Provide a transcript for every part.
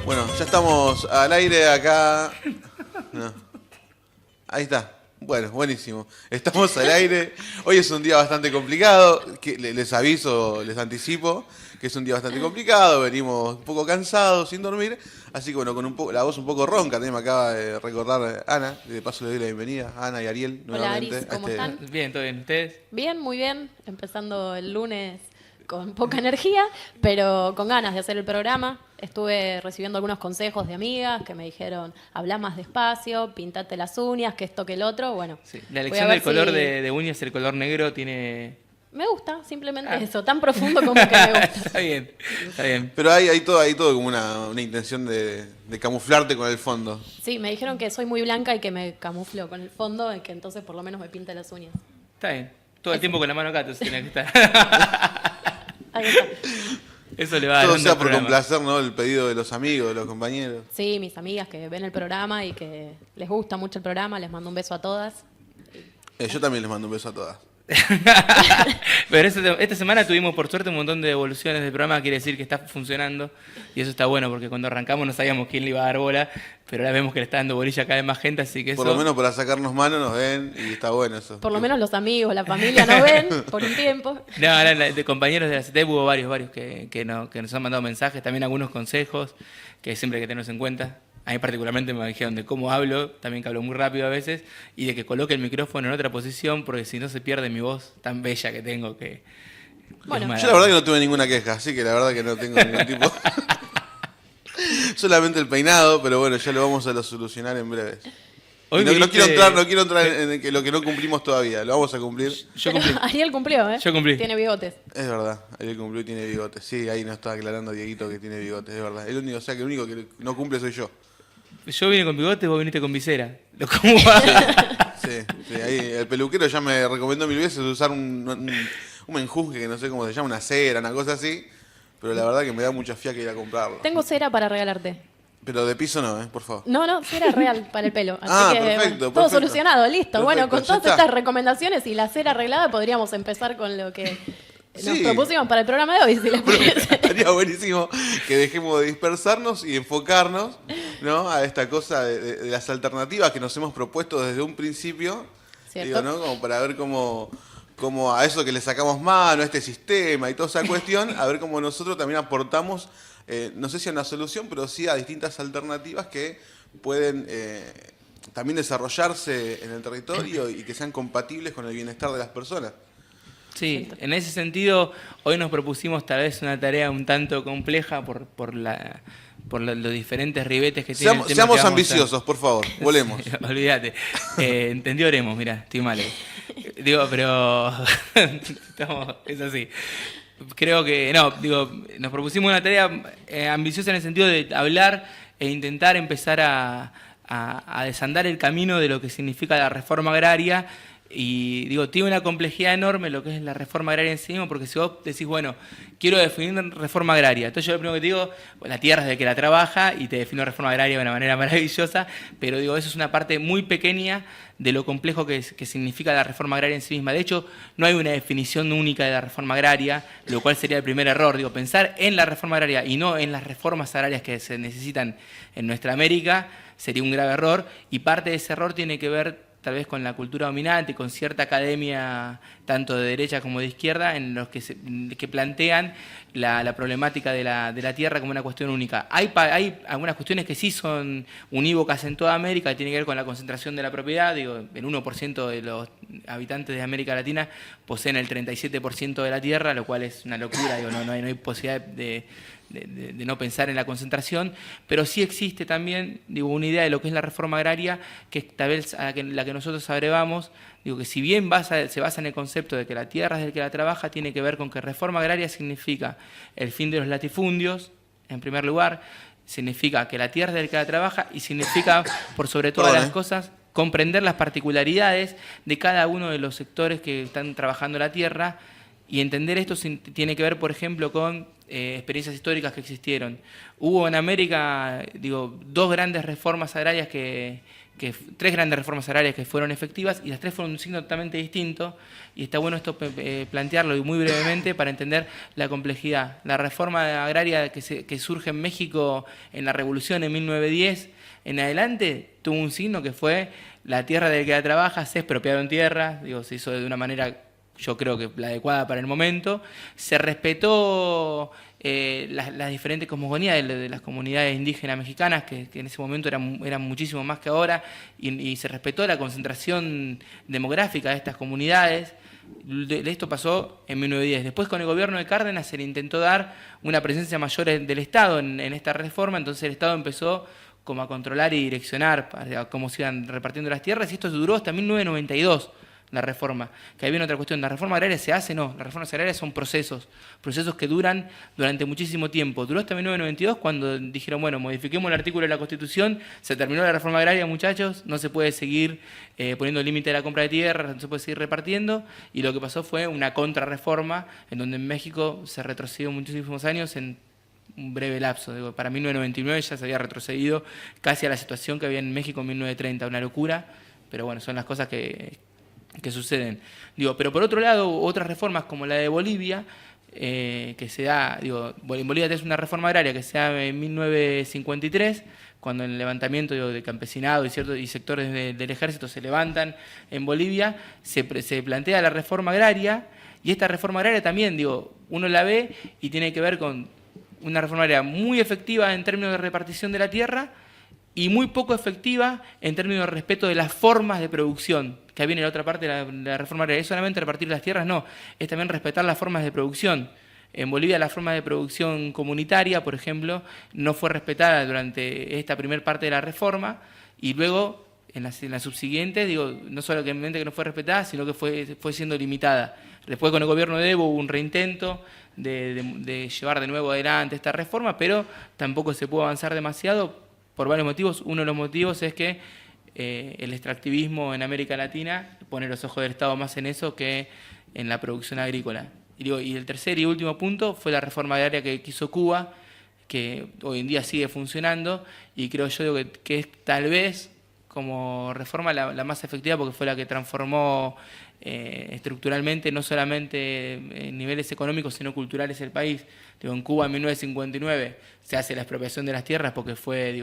Bueno, ya estamos al aire acá. No. Ahí está. Bueno, buenísimo. Estamos al aire. Hoy es un día bastante complicado. Les aviso, les anticipo que es un día bastante complicado. Venimos un poco cansados, sin dormir. Así que bueno, con la voz un poco ronca. También me acaba de recordar Ana. Y de paso le doy la bienvenida a Ana y Ariel nuevamente. Hola Aris, ¿cómo están? Bien, todo bien. ¿Ustedes? Bien, muy bien. Empezando el lunes con poca energía, pero con ganas de hacer el programa. Estuve recibiendo algunos consejos de amigas que me dijeron, habla más despacio, pintate las uñas, que esto que el otro. Bueno, Sí. La voy a elección ver del color si- de uñas, el color negro tiene... Me gusta, simplemente eso, tan profundo como que me gusta. Está bien, está bien. Pero hay todo como una intención de camuflarte con el fondo. Sí, me dijeron que soy muy blanca y que me camuflo con el fondo y que entonces por lo menos me pinte las uñas. Está bien. Todo el tiempo con la mano acá, entonces tiene que estar. Ahí está. Eso le va a Todo dar sea por complacer, ¿no? El pedido de los amigos, de los compañeros. Sí, mis amigas que ven el programa y que les gusta mucho el programa, les mando un beso a todas. Yo también les mando un beso a todas. Pero esta semana tuvimos por suerte un montón de evoluciones del programa, quiere decir que está funcionando y eso está bueno porque cuando arrancamos no sabíamos quién le iba a dar bola, pero ahora vemos que le está dando bolilla a cada vez más gente, así que Por eso... lo menos para sacarnos mano nos ven y está bueno eso. Por lo menos los amigos, la familia nos ven por un tiempo. No, ahora de compañeros de la CTEP hubo varios que nos han mandado mensajes, también algunos consejos que siempre hay que tenerlos en cuenta. A mí particularmente me dijeron de cómo hablo, también que hablo muy rápido a veces, y de que coloque el micrófono en otra posición porque si no se pierde mi voz tan bella que tengo que... Bueno, es Yo la verdad que no tuve ninguna queja, así que la verdad que no tengo ningún tipo... Solamente el peinado, pero bueno, ya lo vamos a solucionar en breves. Hoy Y no viniste- quiero entrar en lo que no cumplimos todavía, lo vamos a cumplir. Yo pero cumplí. Ariel cumplió, ¿eh? Yo cumplí. Tiene bigotes. Es verdad, Ariel cumplió y tiene bigotes. Sí, ahí nos está aclarando Dieguito que tiene bigotes, es verdad. O sea que el único que no cumple soy yo. Yo vine con bigote, vos viniste con visera. ¿Cómo va? Sí, ahí el peluquero ya me recomendó mil veces usar un menjunje que no sé cómo se llama, una cera, una cosa así. Pero la verdad que me da mucha fiaca ir a comprarlo. Tengo cera para regalarte. Pero de piso no, por favor. No, cera real para el pelo. Así Ah, que, perfecto, bueno, todo perfecto. solucionado, listo. Bueno, Perfecto, con ya todas está. estas recomendaciones y la cera arreglada, podríamos empezar con lo que nos Sí. propusimos para el programa de hoy, si les parece. Estaría buenísimo que dejemos de dispersarnos y enfocarnos, ¿no? A esta cosa de las alternativas que nos hemos propuesto desde un principio. Cierto. Digo, ¿no? Como para ver cómo a eso que le sacamos mano, a este sistema y toda esa cuestión, a ver cómo nosotros también aportamos, no sé si a una solución, pero sí a distintas alternativas que pueden también desarrollarse en el territorio y que sean compatibles con el bienestar de las personas. Sí, en ese sentido, hoy nos propusimos tal vez una tarea un tanto compleja por los diferentes ribetes que tiene el tema que Seamos vamos a- ambiciosos, por favor, volemos. Sí, olvídate. Entendió oremos, mirá, estoy mal. Digo, pero es así. Creo que, no, digo, nos propusimos una tarea ambiciosa en el sentido de hablar e intentar empezar a desandar el camino de lo que significa la reforma agraria. Y digo, tiene una complejidad enorme lo que es la reforma agraria en sí mismo, porque si vos decís, bueno, quiero definir reforma agraria, entonces yo lo primero que te digo, bueno, la tierra es del que la trabaja y te defino reforma agraria de una manera maravillosa, pero digo, eso es una parte muy pequeña de lo complejo que significa la reforma agraria en sí misma. De hecho, no hay una definición única de la reforma agraria, lo cual sería el primer error. Digo, pensar en la reforma agraria y no en las reformas agrarias que se necesitan en nuestra América sería un grave error, y parte de ese error tiene que ver tal vez con la cultura dominante, con cierta academia tanto de derecha como de izquierda, en los que plantean la problemática de la tierra como una cuestión única. Hay algunas cuestiones que sí son unívocas en toda América, que tienen que ver con la concentración de la propiedad. Digo, el 1% de los habitantes de América Latina poseen el 37% de la tierra, lo cual es una locura. Digo, no hay posibilidad de no pensar en la concentración, pero sí existe también, digo, una idea de lo que es la reforma agraria, que es tal vez la que nosotros abrevamos. Digo, que si bien se basa en el concepto de que la tierra es del que la trabaja, tiene que ver con que reforma agraria significa el fin de los latifundios, en primer lugar, significa que la tierra es del que la trabaja y significa, por sobre todas las cosas, comprender las particularidades de cada uno de los sectores que están trabajando la tierra. Y entender esto tiene que ver, por ejemplo, con experiencias históricas que existieron. Hubo en América, digo, dos grandes reformas agrarias que tres grandes reformas agrarias que fueron efectivas y las tres fueron un signo totalmente distinto y está bueno esto plantearlo y muy brevemente para entender la complejidad. La reforma agraria que surge en México en la Revolución en 1910 en adelante tuvo un signo que fue la tierra del que la trabaja se expropiaron tierras, se hizo de una manera yo creo que la adecuada para el momento, se respetó las diferentes cosmogonías de las comunidades indígenas mexicanas, que en ese momento eran muchísimo más que ahora, y se respetó la concentración demográfica de estas comunidades. Esto pasó en 1910. Después con el gobierno de Cárdenas se le intentó dar una presencia mayor del Estado en esta reforma, entonces el Estado empezó como a controlar y direccionar cómo se iban repartiendo las tierras, y esto duró hasta 1992. La reforma, que ahí viene otra cuestión, ¿la reforma agraria se hace? No, las reformas agrarias son procesos que duran durante muchísimo tiempo. Duró hasta 1992 cuando dijeron, bueno, modifiquemos el artículo de la Constitución, se terminó la reforma agraria, muchachos, no se puede seguir poniendo límite a la compra de tierras, no se puede seguir repartiendo, y lo que pasó fue una contrarreforma en donde en México se retrocedió muchísimos años en un breve lapso. Para 1999 ya se había retrocedido casi a la situación que había en México en 1930, una locura, pero bueno, son las cosas que suceden. Pero por otro lado, otras reformas como la de Bolivia, que se da, en Bolivia es una reforma agraria que se da en 1953, cuando en el levantamiento de campesinado y sectores del ejército se levantan en Bolivia, se plantea la reforma agraria, y esta reforma agraria también, uno la ve y tiene que ver con una reforma agraria muy efectiva en términos de repartición de la tierra, y muy poco efectiva en términos de respeto de las formas de producción, que ahí viene la otra parte de la reforma agraria. Es solamente repartir las tierras, no, es también respetar las formas de producción. En Bolivia la forma de producción comunitaria, por ejemplo, no fue respetada durante esta primera parte de la reforma, y luego en la subsiguiente, no solamente que no fue respetada, sino que fue siendo limitada. Después con el gobierno de Evo hubo un reintento de llevar de nuevo adelante esta reforma, pero tampoco se pudo avanzar demasiado, por varios motivos. Uno de los motivos es que el extractivismo en América Latina pone los ojos del Estado más en eso que en la producción agrícola. Y el tercer y último punto fue la reforma agraria que quiso Cuba, que hoy en día sigue funcionando, y creo yo que es tal vez como reforma la más efectiva, porque fue la que transformó estructuralmente, no solamente en niveles económicos, sino culturales el país. En Cuba en 1959 se hace la expropiación de las tierras porque fue,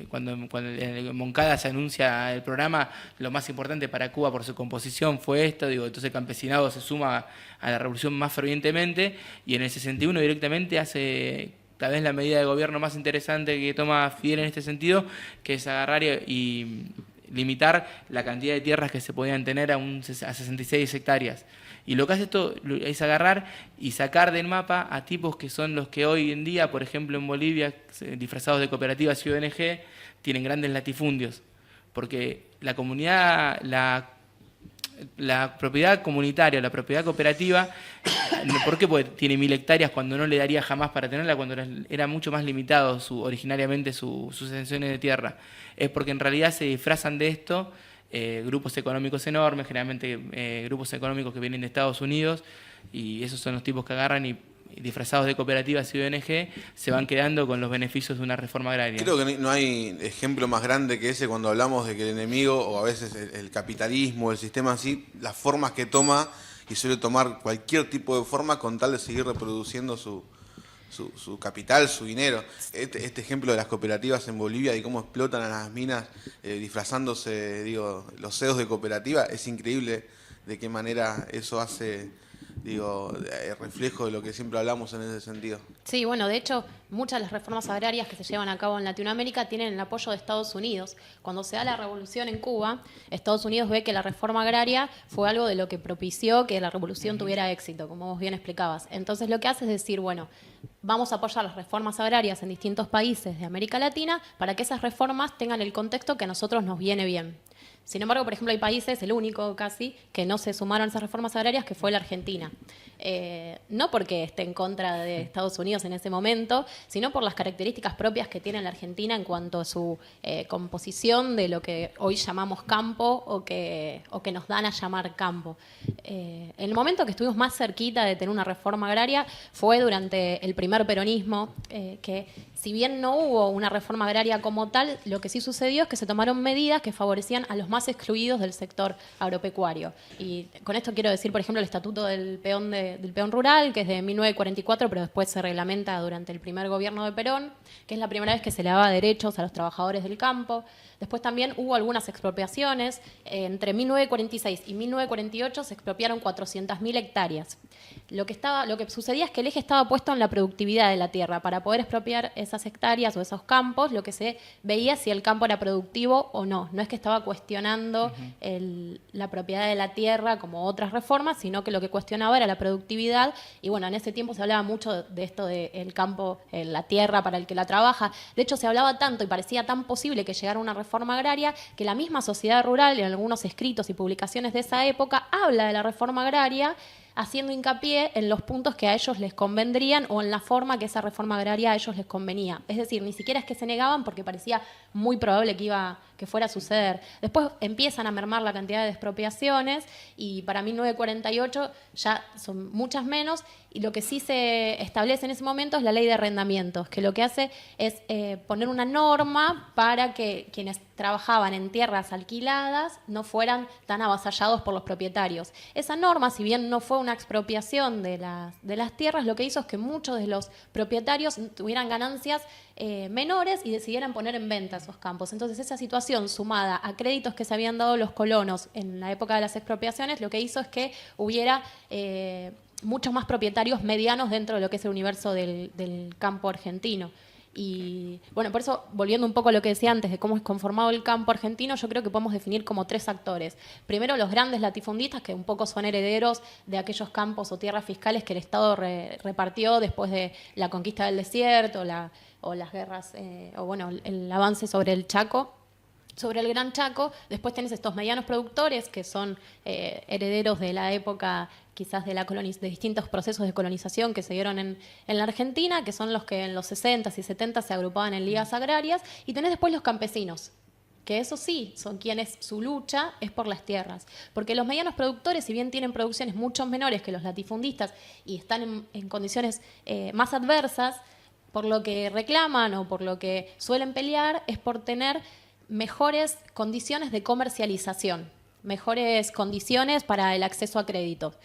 cuando en Moncada se anuncia el programa, lo más importante para Cuba por su composición fue esto, entonces el campesinado se suma a la revolución más fervientemente, y en el 61 directamente hace tal vez la medida de gobierno más interesante que toma Fidel en este sentido, que es agarrar y limitar la cantidad de tierras que se podían tener a 66 hectáreas. Y lo que hace esto es agarrar y sacar del mapa a tipos que son los que hoy en día, por ejemplo en Bolivia, disfrazados de cooperativas y ONG, tienen grandes latifundios. Porque la comunidad, la propiedad comunitaria, la propiedad cooperativa, ¿por qué? Porque tiene 1000 hectáreas cuando no le daría jamás para tenerla, cuando era mucho más limitado originariamente sus extensiones de tierra. Es porque en realidad se disfrazan de esto grupos económicos enormes, generalmente grupos económicos que vienen de Estados Unidos, y esos son los tipos que agarran y disfrazados de cooperativas y ONG se van quedando con los beneficios de una reforma agraria. Creo que no hay ejemplo más grande que ese cuando hablamos de que el enemigo, o a veces el capitalismo, el sistema así, las formas que toma, y suele tomar cualquier tipo de forma con tal de seguir reproduciendo su capital, su dinero. Este ejemplo de las cooperativas en Bolivia y cómo explotan a las minas disfrazándose, los CEOs de cooperativa, es increíble de qué manera eso hace, reflejo de lo que siempre hablamos en ese sentido. Sí, bueno, de hecho, muchas de las reformas agrarias que se llevan a cabo en Latinoamérica tienen el apoyo de Estados Unidos. Cuando se da la revolución en Cuba, Estados Unidos ve que la reforma agraria fue algo de lo que propició que la revolución tuviera éxito, como vos bien explicabas. Entonces lo que hace es decir, bueno, vamos a apoyar las reformas agrarias en distintos países de América Latina para que esas reformas tengan el contexto que a nosotros nos viene bien. Sin embargo, por ejemplo, hay países, el único casi, que no se sumaron a esas reformas agrarias, que fue la Argentina. No porque esté en contra de Estados Unidos en ese momento, sino por las características propias que tiene la Argentina en cuanto a su composición de lo que hoy llamamos campo o que nos dan a llamar campo. El momento que estuvimos más cerquita de tener una reforma agraria fue durante el primer peronismo, que si bien no hubo una reforma agraria como tal, lo que sí sucedió es que se tomaron medidas que favorecían a los más excluidos del sector agropecuario. Y con esto quiero decir, por ejemplo, el Estatuto del Peón Rural, que es de 1944, pero después se reglamenta durante el primer gobierno de Perón, que es la primera vez que se le daba derechos a los trabajadores del campo. Después también hubo algunas expropiaciones. Entre 1946 y 1948 se expropiaron 400.000 hectáreas. Lo que sucedía es que el eje estaba puesto en la productividad de la tierra. Para poder expropiar esas hectáreas o esos campos, lo que se veía si el campo era productivo o no. No es que estaba cuestionando la propiedad de la tierra como otras reformas, sino que lo que cuestionaba era la productividad. Y bueno, en ese tiempo se hablaba mucho de esto del campo, la tierra para el que la trabaja. De hecho, se hablaba tanto y parecía tan posible que llegara una reforma agraria que la misma sociedad rural, en algunos escritos y publicaciones de esa época, habla de la reforma agraria haciendo hincapié en los puntos que a ellos les convendrían o en la forma que esa reforma agraria a ellos les convenía. Es decir, ni siquiera es que se negaban porque parecía muy probable que fuera a suceder. Después empiezan a mermar la cantidad de expropiaciones y para 1948 ya son muchas menos, y lo que sí se establece en ese momento es la ley de arrendamientos, que lo que hace es poner una norma para que quienes trabajaban en tierras alquiladas no fueran tan avasallados por los propietarios. Esa norma, si bien no fue una expropiación de las tierras, lo que hizo es que muchos de los propietarios tuvieran ganancias menores y decidieran poner en venta esos campos. Entonces esa situación, sumada a créditos que se habían dado los colonos en la época de las expropiaciones, lo que hizo es que hubiera muchos más propietarios medianos dentro de lo que es el universo del campo argentino. Y bueno, por eso, volviendo un poco a lo que decía antes de cómo es conformado el campo argentino, yo creo que podemos definir como 3 actores. Primero, los grandes latifundistas, que un poco son herederos de aquellos campos o tierras fiscales que el Estado repartió después de la conquista del desierto o las guerras, el avance sobre el Chaco. Sobre el Gran Chaco, después tenés estos medianos productores que son herederos de la época quizás de distintos procesos de colonización que se dieron en la Argentina, que son los que en los 60s y 70s se agrupaban en ligas agrarias, y tenés después los campesinos, que eso sí, son quienes su lucha es por las tierras. Porque los medianos productores, si bien tienen producciones mucho menores que los latifundistas y están en condiciones más adversas, por lo que reclaman o por lo que suelen pelear es por tener mejores condiciones de comercialización, mejores condiciones para el acceso a créditos.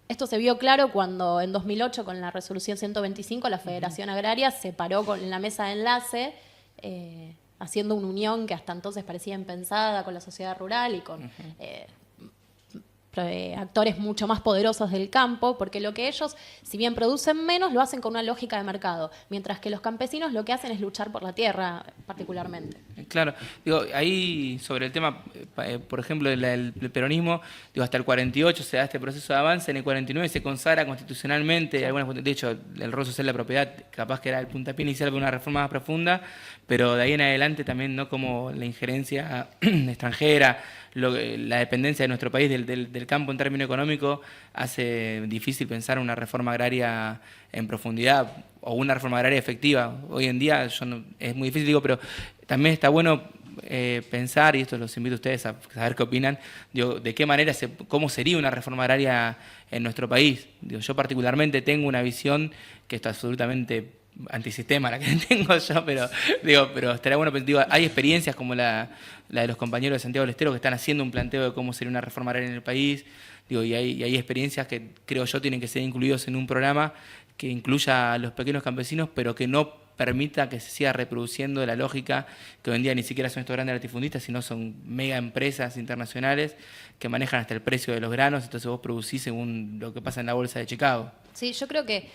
Esto se vio claro cuando en 2008, con la resolución 125, la Federación Agraria se paró en la mesa de enlace, haciendo una unión que hasta entonces parecía impensada con la sociedad rural y con actores mucho más poderosos del campo, porque lo que ellos, si bien producen menos, lo hacen con una lógica de mercado, mientras que los campesinos lo que hacen es luchar por la tierra, particularmente. Claro, digo, ahí sobre el tema, por ejemplo, del peronismo, digo, hasta el 48 se da este proceso de avance, en el 49 se consagra constitucionalmente, sí. De hecho, el rol social de la propiedad capaz que era el puntapié inicial de una reforma más profunda, pero de ahí en adelante también, ¿no?, como la injerencia extranjera, la dependencia de nuestro país del campo en términos económicos hace difícil pensar una reforma agraria en profundidad o una reforma agraria efectiva. Hoy en día es muy difícil, digo, pero también está bueno pensar, y esto los invito a ustedes a saber qué opinan, digo, de qué manera, cómo sería una reforma agraria en nuestro país. Digo, yo particularmente tengo una visión que está absolutamente antisistema la que tengo yo, pero estaría bueno, digo, hay experiencias como la de los compañeros de Santiago del Estero que están haciendo un planteo de cómo sería una reforma agraria en el país, digo, y hay experiencias que creo yo tienen que ser incluidos en un programa que incluya a los pequeños campesinos, pero que no permita que se siga reproduciendo la lógica que hoy en día ni siquiera son estos grandes latifundistas, sino son mega empresas internacionales que manejan hasta el precio de los granos, entonces vos producís según lo que pasa en la bolsa de Chicago. Sí, yo creo que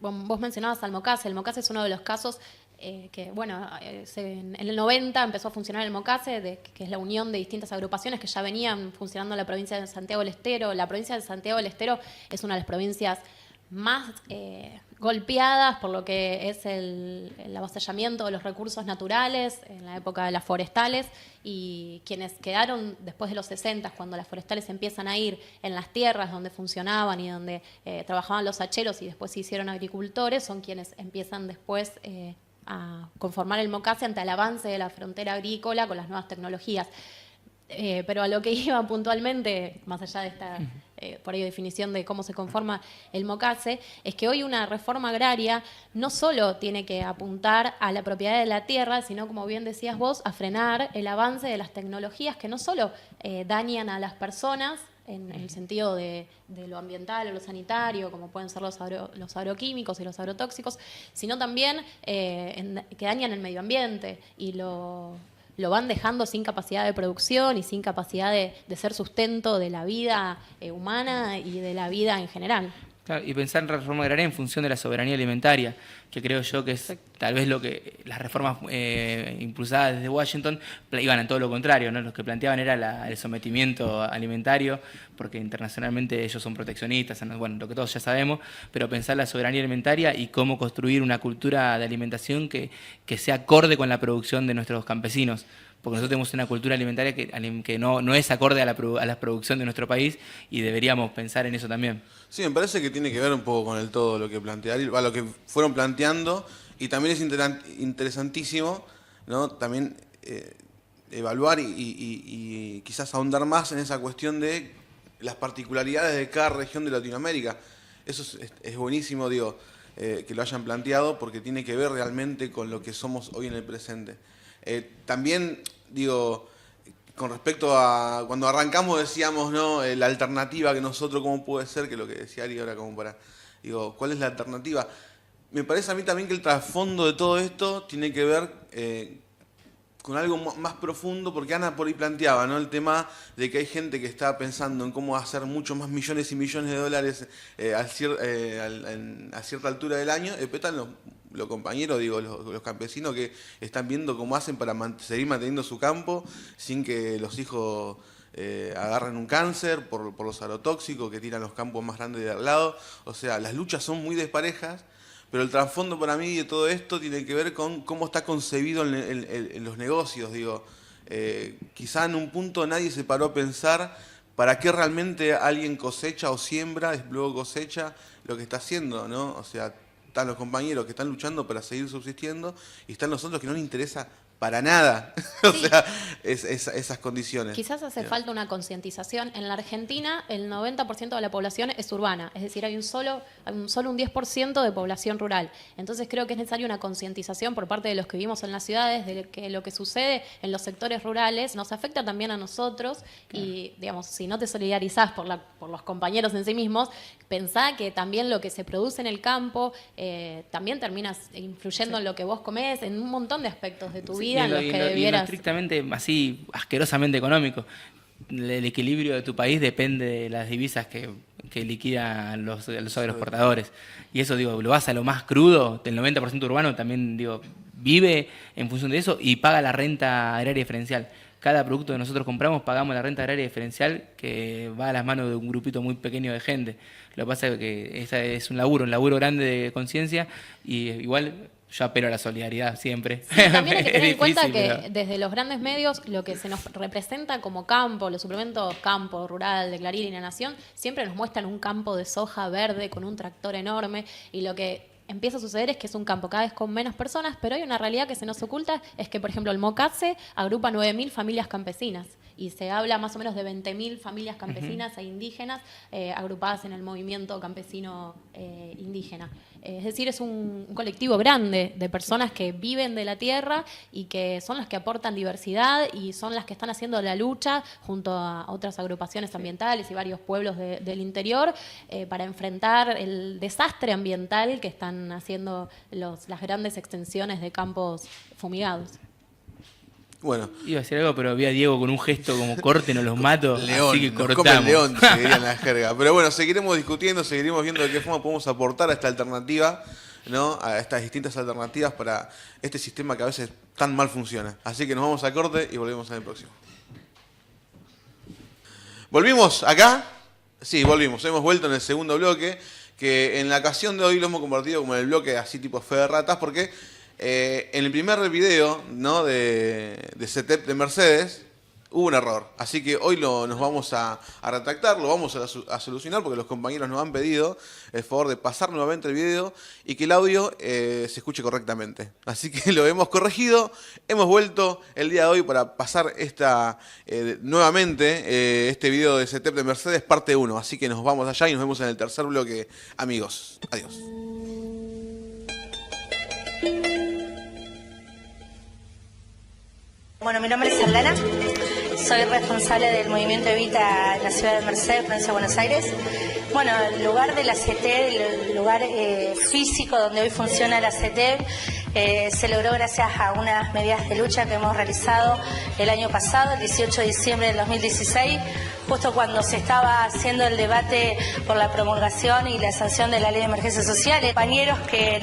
vos mencionabas al MOCASE. El MOCASE es uno de los casos que, bueno, en el 90 empezó a funcionar el MOCASE, que es la unión de distintas agrupaciones que ya venían funcionando en la provincia de Santiago del Estero. La provincia de Santiago del Estero es una de las provincias más golpeadas por lo que es el avasallamiento de los recursos naturales en la época de las forestales, y quienes quedaron después de los 60, cuando las forestales empiezan a ir en las tierras donde funcionaban y donde trabajaban los hacheros y después se hicieron agricultores, son quienes empiezan después a conformar el MOCASE ante el avance de la frontera agrícola con las nuevas tecnologías. Pero a lo que iba puntualmente, más allá de esta por ahí definición de cómo se conforma el MOCASE, es que hoy una reforma agraria no solo tiene que apuntar a la propiedad de la tierra, sino, como bien decías vos, a frenar el avance de las tecnologías que no solo dañan a las personas en el sentido de lo ambiental o lo sanitario, como pueden ser los agroquímicos y los agrotóxicos, sino también que dañan el medio ambiente y lo van dejando sin capacidad de producción y sin capacidad de ser sustento de la vida humana y de la vida en general. Claro, y pensar en reforma agraria en función de la soberanía alimentaria, que creo yo que es tal vez lo que las reformas impulsadas desde Washington iban a todo lo contrario, ¿no? Los que planteaban era el sometimiento alimentario, porque internacionalmente ellos son proteccionistas, ¿no? Bueno, lo que todos ya sabemos, pero pensar la soberanía alimentaria y cómo construir una cultura de alimentación que sea acorde con la producción de nuestros campesinos. Porque nosotros tenemos una cultura alimentaria que no es acorde a la producción de nuestro país, y deberíamos pensar en eso también. Sí, me parece que tiene que ver un poco con el todo lo que plantearon, lo que fueron planteando, y también es interesantísimo, ¿no? También evaluar y quizás ahondar más en esa cuestión de las particularidades de cada región de Latinoamérica. Eso es buenísimo, digo, que lo hayan planteado, porque tiene que ver realmente con lo que somos hoy en el presente. También, digo, con respecto a cuando arrancamos decíamos, ¿no? La alternativa que nosotros, ¿cómo puede ser? Que lo que decía Ari ahora, como para, digo, ¿cuál es la alternativa? Me parece a mí también que el trasfondo de todo esto tiene que ver con algo más profundo, porque Ana por ahí planteaba, ¿no? El tema de que hay gente que está pensando en cómo hacer muchos más millones y millones de dólares a cierta altura del año. Están los compañeros, digo, los campesinos que están viendo cómo hacen para seguir manteniendo su campo sin que los hijos agarren un cáncer por los agrotóxicos que tiran los campos más grandes de al lado. O sea, las luchas son muy desparejas, pero el trasfondo para mí de todo esto tiene que ver con cómo está concebido en los negocios. Digo, quizá en un punto nadie se paró a pensar para qué realmente alguien cosecha o siembra, y luego cosecha lo que está haciendo, ¿no? O sea, están los compañeros que están luchando para seguir subsistiendo, y están los otros que no les interesa para nada, o sea, esas condiciones. Quizás hace falta una concientización. En la Argentina, el 90% de la población es urbana, es decir, hay un 10% de población rural. Entonces creo que es necesaria una concientización por parte de los que vivimos en las ciudades, de que lo que sucede en los sectores rurales nos afecta también a nosotros. Claro. Y, digamos, si no te solidarizás por los compañeros en sí mismos, pensá que también lo que se produce en el campo también terminas influyendo en lo que vos comés, en un montón de aspectos de tu vida. Y en lo estrictamente así asquerosamente económico. El equilibrio de tu país depende de las divisas que liquidan los agroexportadores. Y eso, digo, lo vas a lo más crudo, el 90% urbano también, digo, vive en función de eso y paga la renta agraria diferencial. Cada producto que nosotros compramos pagamos la renta agraria diferencial, que va a las manos de un grupito muy pequeño de gente. Lo que pasa es que ese es un laburo grande de conciencia, y igual yo apelo a la solidaridad siempre. Sí, también hay que tener en cuenta que desde los grandes medios lo que se nos representa como campo, los suplementos campo, rural, de Clarín y La Nación, siempre nos muestran un campo de soja verde con un tractor enorme, y lo que empieza a suceder es que es un campo cada vez con menos personas, pero hay una realidad que se nos oculta, es que, por ejemplo, el MOCASE agrupa 9.000 familias campesinas, y se habla más o menos de 20.000 familias campesinas e indígenas agrupadas en el movimiento campesino indígena. Es decir, es un colectivo grande de personas que viven de la tierra y que son las que aportan diversidad y son las que están haciendo la lucha junto a otras agrupaciones ambientales y varios pueblos del interior para enfrentar el desastre ambiental que están haciendo las grandes extensiones de campos fumigados. Bueno. Iba a decir algo, pero vi a Diego con un gesto como corte, no los mato, león, así que cortamos. Come el león, se diría en la jerga. Pero bueno, seguiremos discutiendo, seguiremos viendo de qué forma podemos aportar a esta alternativa, ¿no? A estas distintas alternativas para este sistema que a veces tan mal funciona. Así que nos vamos a corte y volvemos en el próximo. ¿Volvimos acá? Sí, volvimos. Hemos vuelto en el segundo bloque, que en la ocasión de hoy lo hemos convertido como en el bloque así tipo fe de ratas, porque en el primer video, ¿no?, de Setup de Mercedes hubo un error. Así que hoy nos vamos a retractar, lo vamos a solucionar, porque los compañeros nos han pedido el favor de pasar nuevamente el video y que el audio se escuche correctamente. Así que lo hemos corregido, hemos vuelto el día de hoy para pasar nuevamente este video de Setup de Mercedes parte 1. Así que nos vamos allá y nos vemos en el tercer bloque, amigos. Adiós. Bueno, mi nombre es Aldana, soy responsable del movimiento Evita en la ciudad de Mercedes, provincia de Buenos Aires. Bueno, el lugar de la CETEP, el lugar físico donde hoy funciona la CETEP, se logró gracias a unas medidas de lucha que hemos realizado el año pasado, el 18 de diciembre del 2016, justo cuando se estaba haciendo el debate por la promulgación y la sanción de la Ley de Emergencias Sociales. Compañeros que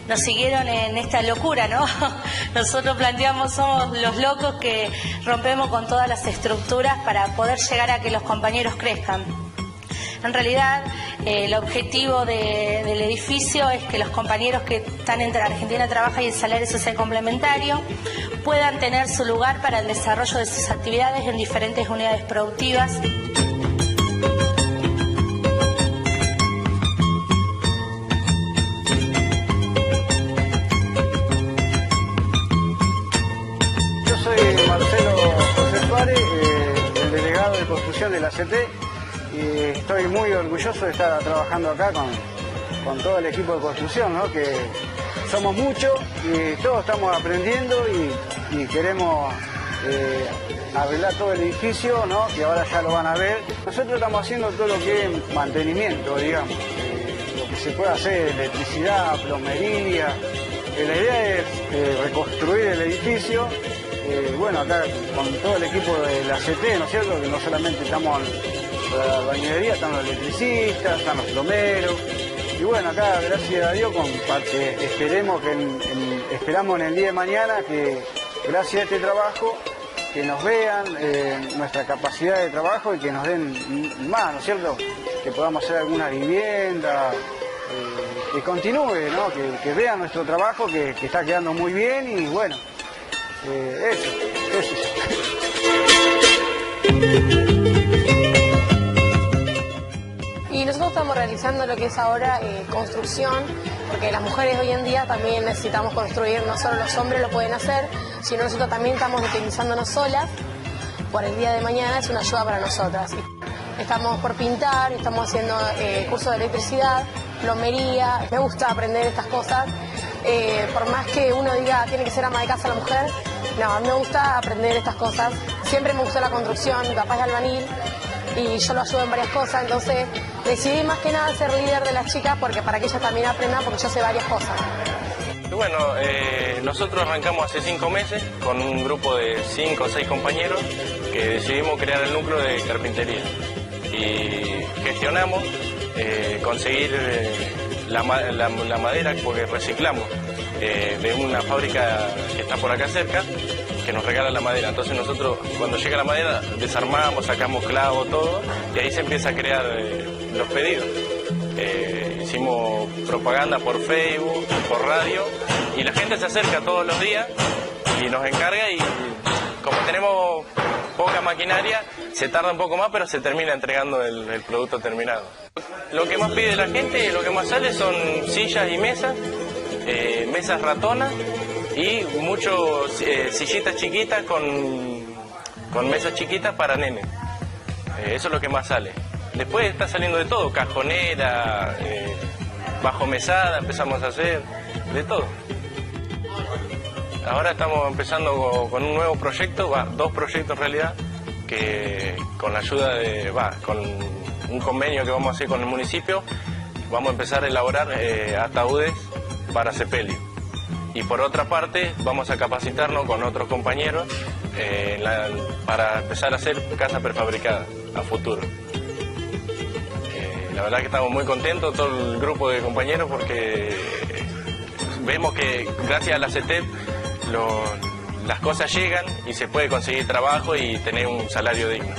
nos siguieron en esta locura, ¿no? Nosotros planteamos, somos los locos que rompemos con todas las estructuras para poder llegar a que los compañeros crezcan. En realidad, el objetivo del edificio es que los compañeros que están entre Argentina Trabaja y el Salario Social Complementario puedan tener su lugar para el desarrollo de sus actividades en diferentes unidades productivas. Yo soy Marcelo José Suárez, el delegado de construcción de la CT. Y estoy muy orgulloso de estar trabajando acá con todo el equipo de construcción, ¿no? Que somos muchos y todos estamos aprendiendo y queremos arreglar todo el edificio, ¿no? Que ahora ya lo van a ver. Nosotros estamos haciendo todo lo que es mantenimiento, digamos, lo que se puede hacer, electricidad, plomería. La idea es reconstruir el edificio. Bueno, acá con todo el equipo de la CT, ¿no es cierto? Que no solamente estamos la bañería, están los electricistas, están los plomeros. Y bueno, acá, gracias a Dios, esperamos en el día de mañana que, gracias a este trabajo, que nos vean nuestra capacidad de trabajo y que nos den más, ¿no es cierto? Que podamos hacer alguna vivienda, que continúe, ¿no? Que vean nuestro trabajo, que está quedando muy bien y bueno, eso. Y nosotros estamos realizando lo que es ahora construcción, porque las mujeres hoy en día también necesitamos construir, no solo los hombres lo pueden hacer, sino nosotros también estamos utilizándonos solas. Por el día de mañana es una ayuda para nosotras. Estamos por pintar, estamos haciendo curso de electricidad, plomería. Me gusta aprender estas cosas, por más que uno diga tiene que ser ama de casa la mujer, no, a mí me gusta aprender estas cosas. Siempre me gustó la construcción, mi papá es albañil y yo lo ayudo en varias cosas, entonces decidí más que nada ser líder de las chicas porque para que ellas también aprendan, porque yo sé varias cosas. Bueno, nosotros arrancamos hace 5 meses con un grupo de 5 o 6 compañeros que decidimos crear el núcleo de carpintería y gestionamos conseguir la madera, porque reciclamos de una fábrica que está por acá cerca, que nos regala la madera. Entonces nosotros, cuando llega la madera, desarmamos, sacamos clavos, todo, y ahí se empieza a crear los pedidos. Hicimos propaganda por Facebook, por radio, y la gente se acerca todos los días y nos encarga, y como tenemos poca maquinaria, se tarda un poco más, pero se termina entregando el producto terminado. Lo que más pide la gente, lo que más sale son sillas y mesas, mesas ratonas y muchos sillitas chiquitas con mesas chiquitas para nenes. Eso es lo que más sale. Después está saliendo de todo, cajonera, bajo mesada, empezamos a hacer de todo. Ahora estamos empezando con un nuevo proyecto, 2 proyectos en realidad, que con la ayuda con un convenio que vamos a hacer con el municipio, vamos a empezar a elaborar ataúdes para sepelio. Y por otra parte, vamos a capacitarnos con otros compañeros para empezar a hacer casas prefabricadas a futuro. La verdad que estamos muy contentos, todo el grupo de compañeros, porque vemos que gracias a la CETEP las cosas llegan y se puede conseguir trabajo y tener un salario digno.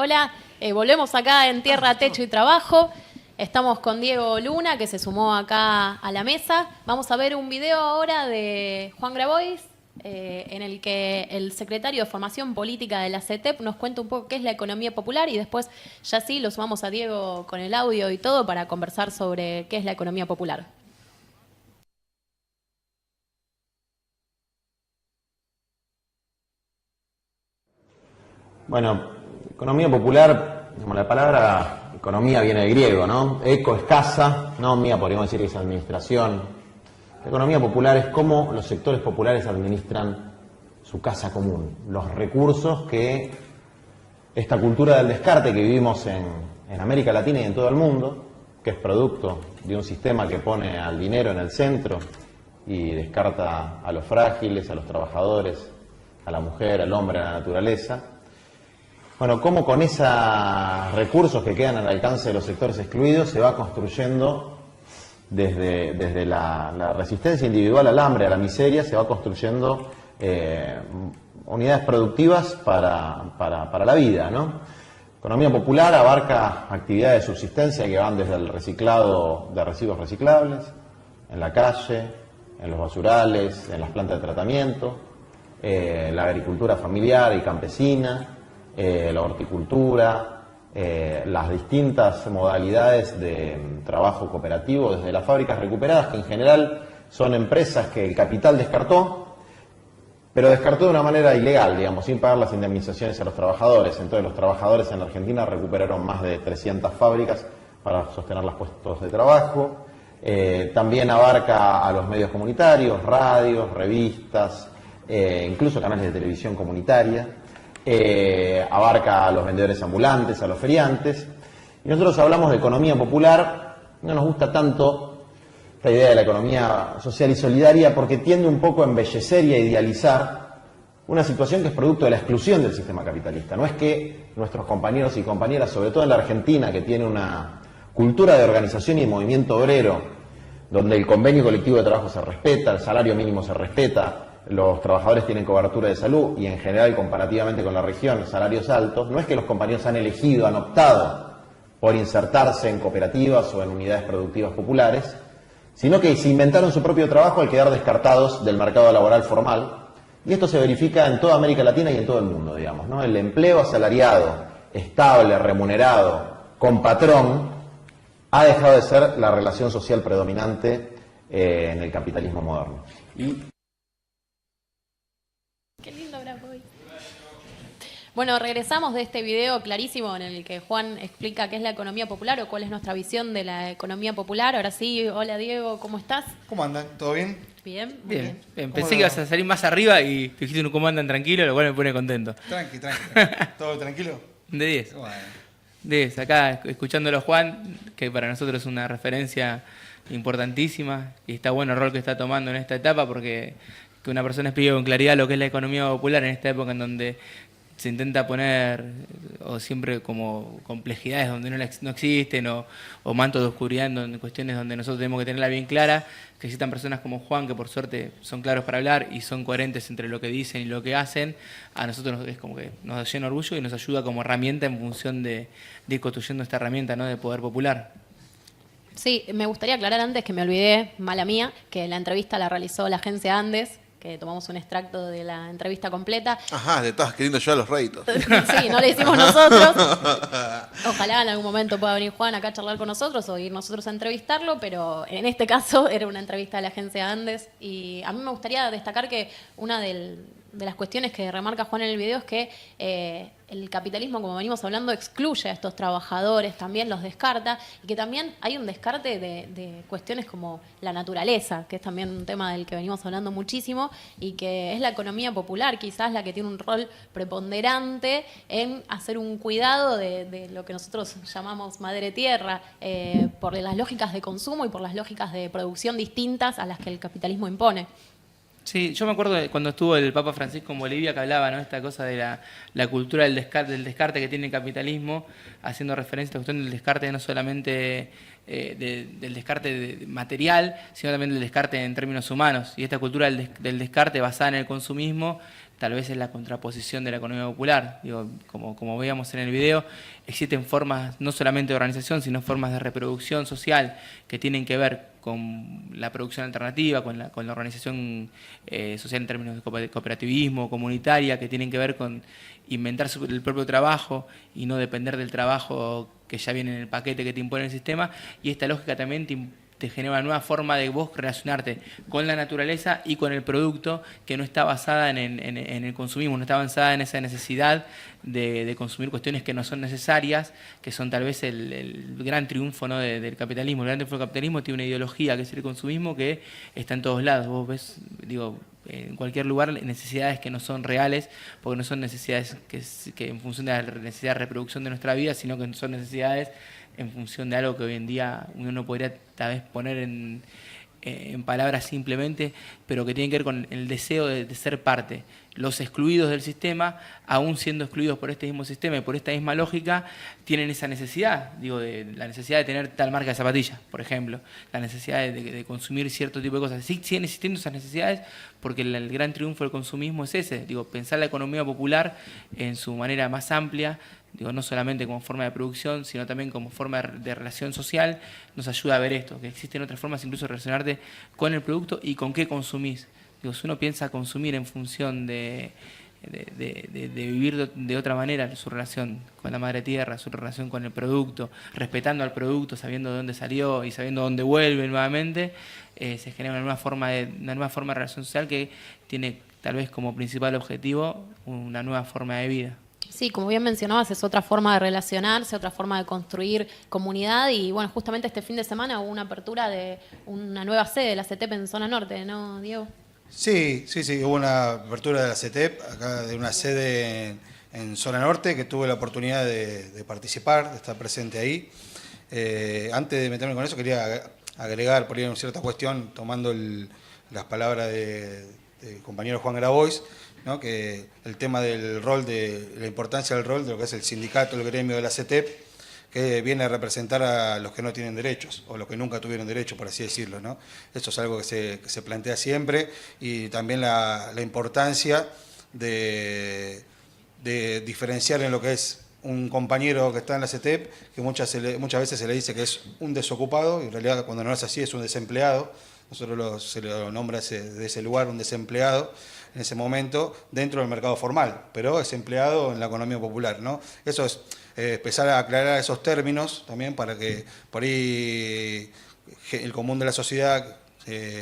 hola. Volvemos acá en Tierra, Techo y Trabajo. Estamos con Diego Luna, que se sumó acá a la mesa. Vamos a ver un video ahora de Juan Grabois, en el que el secretario de Formación Política de la CETEP nos cuenta un poco qué es la economía popular y después ya sí lo sumamos a Diego con el audio y todo para conversar sobre qué es la economía popular. Bueno, economía popular, como la palabra economía viene del griego, ¿no? Eco es casa, nomia podríamos decir que es administración. La economía popular es cómo los sectores populares administran su casa común, los recursos que esta cultura del descarte que vivimos en América Latina y en todo el mundo, que es producto de un sistema que pone al dinero en el centro y descarta a los frágiles, a los trabajadores, a la mujer, al hombre, a la naturaleza. Bueno, cómo con esos recursos que quedan al alcance de los sectores excluidos se va construyendo desde la resistencia individual al hambre, a la miseria, se va construyendo unidades productivas para la vida, ¿no? Economía popular abarca actividades de subsistencia que van desde el reciclado de residuos reciclables, en la calle, en los basurales, en las plantas de tratamiento, la agricultura familiar y campesina, la horticultura, las distintas modalidades de trabajo cooperativo, desde las fábricas recuperadas, que en general son empresas que el capital descartó, pero descartó de una manera ilegal, digamos, sin pagar las indemnizaciones a los trabajadores. Entonces los trabajadores en la Argentina recuperaron más de 300 fábricas para sostener los puestos de trabajo. También abarca a los medios comunitarios, radios, revistas, incluso canales de televisión comunitaria. Abarca a los vendedores ambulantes, a los feriantes. Y nosotros hablamos de economía popular, no nos gusta tanto la idea de la economía social y solidaria porque tiende un poco a embellecer y a idealizar una situación que es producto de la exclusión del sistema capitalista. No es que nuestros compañeros y compañeras, sobre todo en la Argentina, que tiene una cultura de organización y de movimiento obrero, donde el convenio colectivo de trabajo se respeta, el salario mínimo se respeta, los trabajadores tienen cobertura de salud y en general, comparativamente con la región, salarios altos, no es que los compañeros han elegido, han optado por insertarse en cooperativas o en unidades productivas populares, sino que se inventaron su propio trabajo al quedar descartados del mercado laboral formal. Y esto se verifica en toda América Latina y en todo el mundo, digamos, ¿no? El empleo asalariado, estable, remunerado, con patrón, ha dejado de ser la relación social predominante en el capitalismo moderno. Qué lindo Grabois. Bueno, regresamos de este video clarísimo en el que Juan explica qué es la economía popular o cuál es nuestra visión de la economía popular. Ahora sí, hola Diego, ¿cómo estás? ¿Cómo andan? ¿Todo bien? Bien, muy bien. Pensé que ibas a salir más arriba y dijiste un cómo andan tranquilo, lo cual me pone contento. Tranqui. ¿Todo tranquilo? De 10. Bueno. De 10. Acá escuchándolo Juan, que para nosotros es una referencia importantísima y está bueno el rol que está tomando en esta etapa porque que una persona explique con claridad lo que es la economía popular en esta época en donde se intenta poner o siempre como complejidades donde no existen o mantos de oscuridad en cuestiones donde nosotros tenemos que tenerla bien clara, que existan personas como Juan que por suerte son claros para hablar y son coherentes entre lo que dicen y lo que hacen, a nosotros es como que nos llena orgullo y nos ayuda como herramienta en función de ir construyendo esta herramienta, ¿no?, de poder popular. Sí, me gustaría aclarar antes que me olvidé, mala mía, que la entrevista la realizó la agencia Andes, que tomamos un extracto de la entrevista completa. Ajá, te estabas queriendo llevar los réditos. Sí, no lo hicimos nosotros. Ojalá en algún momento pueda venir Juan acá a charlar con nosotros o ir nosotros a entrevistarlo, pero en este caso era una entrevista de la agencia Andes y a mí me gustaría destacar que una de las cuestiones que remarca Juan en el video es que el capitalismo, como venimos hablando, excluye a estos trabajadores, también los descarta, y que también hay un descarte de cuestiones como la naturaleza, que es también un tema del que venimos hablando muchísimo, y que es la economía popular quizás la que tiene un rol preponderante en hacer un cuidado de lo que nosotros llamamos madre tierra, por las lógicas de consumo y por las lógicas de producción distintas a las que el capitalismo impone. Sí, yo me acuerdo de cuando estuvo el Papa Francisco en Bolivia que hablaba, ¿no?, esta cosa de la cultura del descarte que tiene el capitalismo, haciendo referencia a la cuestión del descarte no solamente del descarte material, sino también del descarte en términos humanos. Y esta cultura del descarte basada en el consumismo tal vez es la contraposición de la economía popular. Digo, como veíamos en el video, existen formas no solamente de organización, sino formas de reproducción social que tienen que ver con la producción alternativa, con la organización social en términos de cooperativismo, comunitaria, que tienen que ver con inventar el propio trabajo y no depender del trabajo que ya viene en el paquete que te impone el sistema. Y esta lógica también te genera una nueva forma de vos relacionarte con la naturaleza y con el producto, que no está basada en el consumismo, no está basada en esa necesidad de consumir cuestiones que no son necesarias, que son tal vez el gran triunfo, ¿no?, del capitalismo. El gran triunfo del capitalismo tiene una ideología, que es el consumismo, que está en todos lados. Vos ves, digo, en cualquier lugar, necesidades que no son reales, porque no son necesidades que en función de la necesidad de reproducción de nuestra vida, sino que son necesidades en función de algo que hoy en día uno no podría tal vez poner en palabras simplemente, pero que tiene que ver con el deseo de ser parte. Los excluidos del sistema, aún siendo excluidos por este mismo sistema y por esta misma lógica, tienen esa necesidad, digo, de la necesidad de tener tal marca de zapatillas, por ejemplo, la necesidad de consumir cierto tipo de cosas. Sí, siguen existiendo esas necesidades, porque el gran triunfo del consumismo es ese, digo, pensar la economía popular en su manera más amplia, digo, no solamente como forma de producción, sino también como forma de relación social, nos ayuda a ver esto, que existen otras formas incluso de relacionarte con el producto y con qué consumís. Digo, si uno piensa consumir en función de vivir de otra manera su relación con la madre tierra, su relación con el producto, respetando al producto, sabiendo de dónde salió y sabiendo dónde vuelve nuevamente, se genera una nueva forma de relación social que tiene tal vez como principal objetivo una nueva forma de vida. Sí, como bien mencionabas, es otra forma de relacionarse, otra forma de construir comunidad y bueno, justamente este fin de semana hubo una apertura de una nueva sede de la CETEP en Zona Norte, ¿no, Diego? Sí, hubo una apertura de la CETEP, acá de una sede en Zona Norte, que tuve la oportunidad de participar, de estar presente ahí. Antes de meterme con eso, quería agregar por ahí una cierta cuestión, tomando las palabras del compañero Juan Grabois, ¿no?, que el tema del rol, de la importancia del rol de lo que es el sindicato, el gremio de la CETEP, que viene a representar a los que no tienen derechos, o los que nunca tuvieron derechos, por así decirlo, ¿no? Esto es algo que se plantea siempre, y también la importancia de diferenciar en lo que es un compañero que está en la CETEP, que muchas veces se le dice que es un desocupado, y en realidad cuando no es así es un desempleado. Nosotros se lo nombra de ese lugar un desempleado en ese momento dentro del mercado formal, pero es empleado en la economía popular, ¿no? Eso es empezar a aclarar esos términos también, para que por ahí el común de la sociedad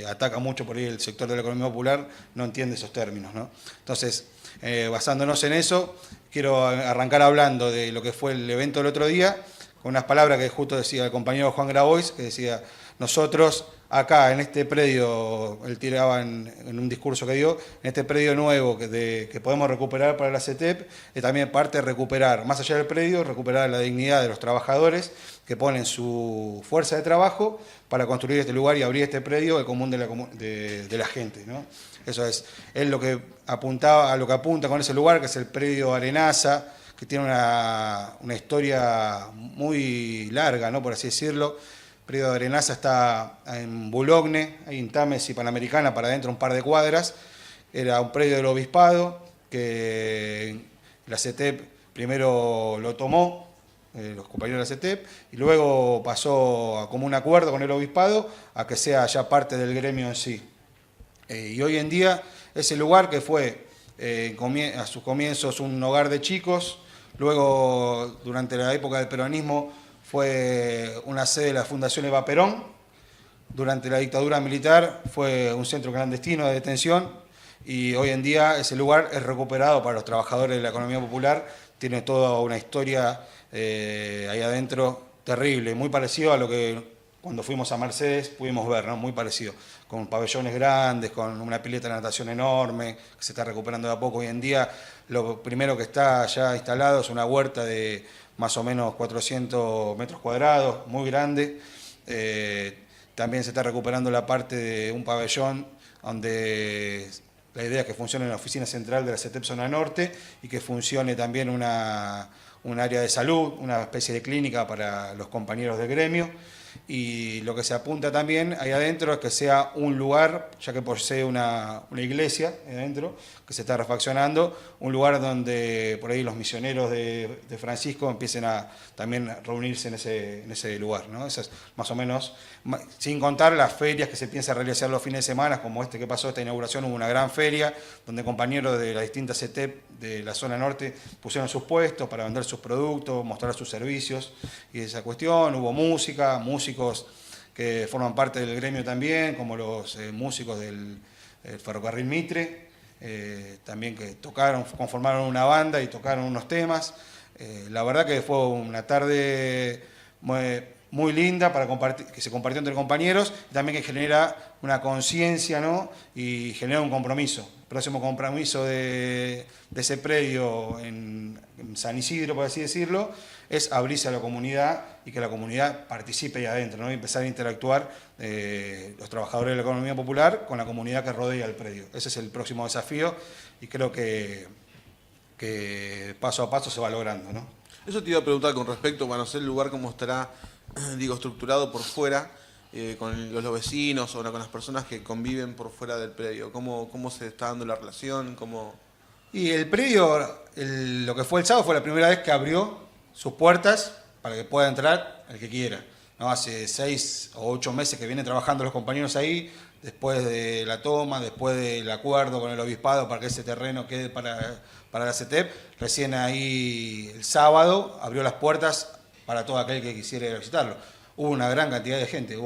ataca mucho por ahí el sector de la economía popular, no entiende esos términos, ¿no? Entonces, basándonos en eso, quiero arrancar hablando de lo que fue el evento del otro día, con unas palabras que justo decía el compañero Juan Grabois, que decía: nosotros acá en este predio, él tiraba en un discurso que dio, en este predio nuevo que podemos recuperar para la CETEP, también parte de recuperar, más allá del predio, recuperar la dignidad de los trabajadores que ponen su fuerza de trabajo para construir este lugar y abrir este predio al común de la gente, ¿no? Eso es lo que apuntaba, a lo que apunta con ese lugar, que es el predio Arenaza, que tiene una historia muy larga, ¿no?, por así decirlo. El predio de Arenaza está en Boulogne, ahí en Tames y Panamericana, para adentro un par de cuadras. Era un predio del obispado, que la CETEP primero lo tomó, los compañeros de la CETEP, y luego pasó a como un acuerdo con el obispado a que sea ya parte del gremio en sí. Y hoy en día ese lugar, que fue a sus comienzos un hogar de chicos, luego durante la época del peronismo fue una sede de la Fundación Eva Perón, durante la dictadura militar fue un centro clandestino de detención, y hoy en día ese lugar es recuperado para los trabajadores de la economía popular. Tiene toda una historia ahí adentro terrible, muy parecido a lo que cuando fuimos a Mercedes pudimos ver, ¿no? Muy parecido, con pabellones grandes, con una pileta de natación enorme, que se está recuperando de a poco. Hoy en día lo primero que está ya instalado es una huerta de más o menos 400 metros cuadrados, muy grande. También se está recuperando la parte de un pabellón donde la idea es que funcione la oficina central de la CETEP Zona Norte, y que funcione también un área de salud, una especie de clínica para los compañeros del gremio. y lo que se apunta también ahí adentro es que sea un lugar, ya que posee una iglesia ahí adentro, que se está refaccionando, un lugar donde por ahí los misioneros de Francisco empiecen a también reunirse en ese lugar, ¿no? Eso es más o menos, sin contar las ferias que se piensa realizar los fines de semana, como este que pasó, esta inauguración, hubo una gran feria, donde compañeros de las distintas CETEP de la zona norte pusieron sus puestos para vender sus productos, mostrar sus servicios y esa cuestión, hubo músicos que forman parte del gremio también, como los músicos del Ferrocarril Mitre, también que conformaron una banda y tocaron unos temas. La verdad que fue una tarde muy linda para compartir, que se compartió entre compañeros, y también que genera una conciencia, ¿no? Y genera un compromiso. El próximo compromiso de ese predio en San Isidro, por así decirlo, es abrirse a la comunidad y que la comunidad participe ahí adentro, ¿no? Y empezar a interactuar los trabajadores de la economía popular con la comunidad que rodea el predio. Ese es el próximo desafío y creo que paso a paso se va logrando, ¿no? Eso te iba a preguntar con respecto, bueno, sé el lugar cómo estará, digo, estructurado por fuera, con los vecinos o con las personas que conviven por fuera del predio. ¿Cómo se está dando la relación? Y el predio, lo que fue el sábado, fue la primera vez que abrió sus puertas para que pueda entrar el que quiera, ¿no? Hace 6 o 8 meses que vienen trabajando los compañeros ahí, después de la toma, después del acuerdo con el obispado para que ese terreno quede para la CETEP. Recién ahí el sábado abrió las puertas para todo aquel que quisiera ir a visitarlo. Hubo una gran cantidad de gente,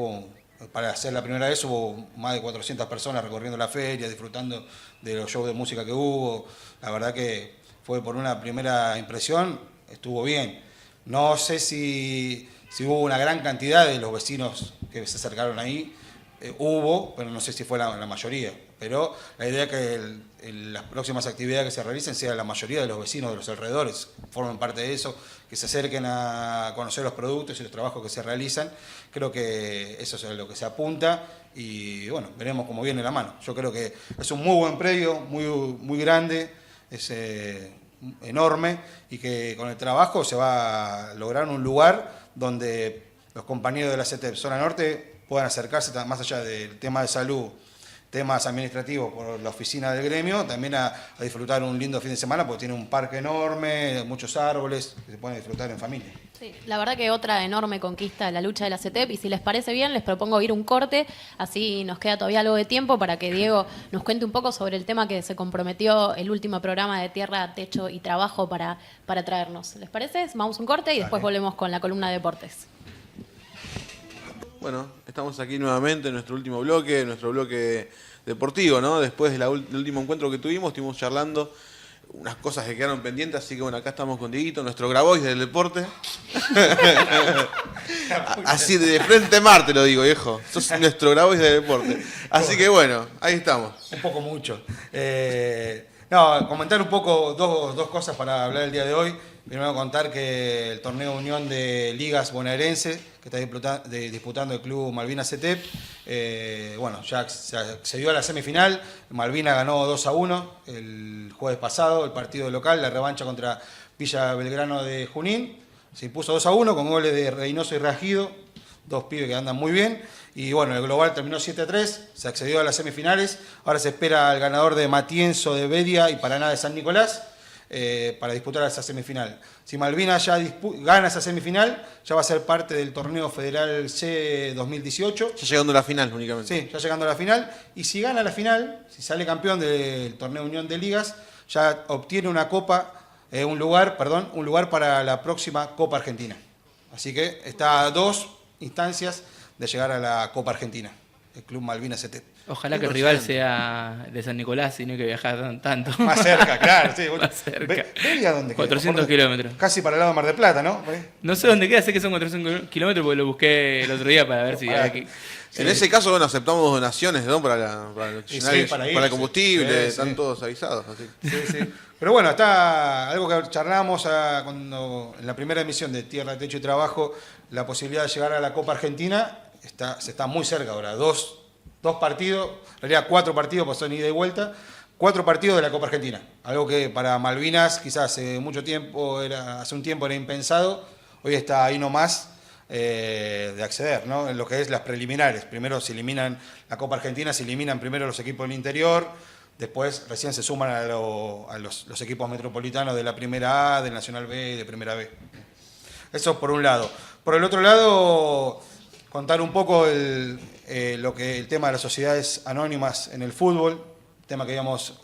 para hacer la primera vez hubo más de 400 personas recorriendo la feria, disfrutando de los shows de música que hubo. La verdad que fue por una primera impresión, estuvo bien. No sé si hubo una gran cantidad de los vecinos que se acercaron ahí, pero no sé si fue la mayoría. Pero la idea es que las próximas actividades que se realicen sea la mayoría de los vecinos de los alrededores, formen parte de eso, que se acerquen a conocer los productos y los trabajos que se realizan. Creo que eso es a lo que se apunta y bueno, veremos cómo viene la mano. Yo creo que es un muy buen predio, muy grande, es enorme y que con el trabajo se va a lograr un lugar donde los compañeros de la CETEP Zona Norte puedan acercarse más allá del tema de salud, temas administrativos por la oficina del gremio, también a disfrutar un lindo fin de semana porque tiene un parque enorme, muchos árboles que se pueden disfrutar en familia. Sí, la verdad que otra enorme conquista la lucha de la CETEP, y si les parece bien les propongo ir un corte, así nos queda todavía algo de tiempo para que Diego nos cuente un poco sobre el tema que se comprometió el último programa de Tierra, Techo y Trabajo para traernos. ¿Les parece? Vamos un corte y después volvemos con la columna de deportes. Bueno, estamos aquí nuevamente en nuestro último bloque, nuestro bloque deportivo, ¿no? Después del último encuentro que tuvimos, estuvimos charlando unas cosas que quedaron pendientes, así que bueno, acá estamos con Dieguito, nuestro Grabois del deporte. Así de frente a Marte lo digo, viejo. Sos nuestro Grabois del deporte. Así que bueno, ahí estamos. Un poco mucho. Comentar un poco dos cosas para hablar el día de hoy. Primero contar que el torneo Unión de Ligas Bonaerense, que está disputando el club Malvinas CETEP, ya se accedió a la semifinal. Malvinas ganó 2-1 el jueves pasado, el partido local, la revancha contra Villa Belgrano de Junín. Se impuso 2-1 con goles de Reynoso y Rajido, dos pibes que andan muy bien. Y bueno, el global terminó 7-3, se accedió a las semifinales. Ahora se espera al ganador de Matienzo de Bedia y Paraná de San Nicolás para disputar esa semifinal. Si Malvinas ya gana esa semifinal, ya va a ser parte del torneo federal C 2018. Ya llegando a la final únicamente. Sí, ya llegando a la final. Y si gana la final, si sale campeón del torneo Unión de Ligas, ya obtiene un lugar para la próxima Copa Argentina. Así que está a 2 instancias de llegar a la Copa Argentina, el Club Malvinas CETEP. Ojalá que el rival sea de San Nicolás y no hay que viajar tanto. Más cerca, claro. Sí. Más cerca. ¿Vería dónde queda? 400 kilómetros. Casi para el lado de Mar del Plata, ¿no? No sé dónde queda, sé que son 400 kilómetros porque lo busqué el otro día para ver si hay aquí. En ese caso, bueno, aceptamos donaciones, ¿no? Para el combustible, están todos avisados. Así. Sí. Pero bueno, está algo que charlábamos cuando en la primera emisión de Tierra, Techo y Trabajo, la posibilidad de llegar a la Copa Argentina se está muy cerca ahora. Dos partidos, en realidad 4 partidos, pues son ida y vuelta, 4 partidos de la Copa Argentina. Algo que para Malvinas quizás hace un tiempo era impensado, hoy está ahí nomás de acceder, ¿no? En lo que es las preliminares. Primero se eliminan, la Copa Argentina se eliminan primero los equipos del interior, después recién se suman a los equipos metropolitanos de la Primera A, del Nacional B y de Primera B. Eso por un lado. Por el otro lado, contar un poco el tema de las sociedades anónimas en el fútbol, tema que habíamos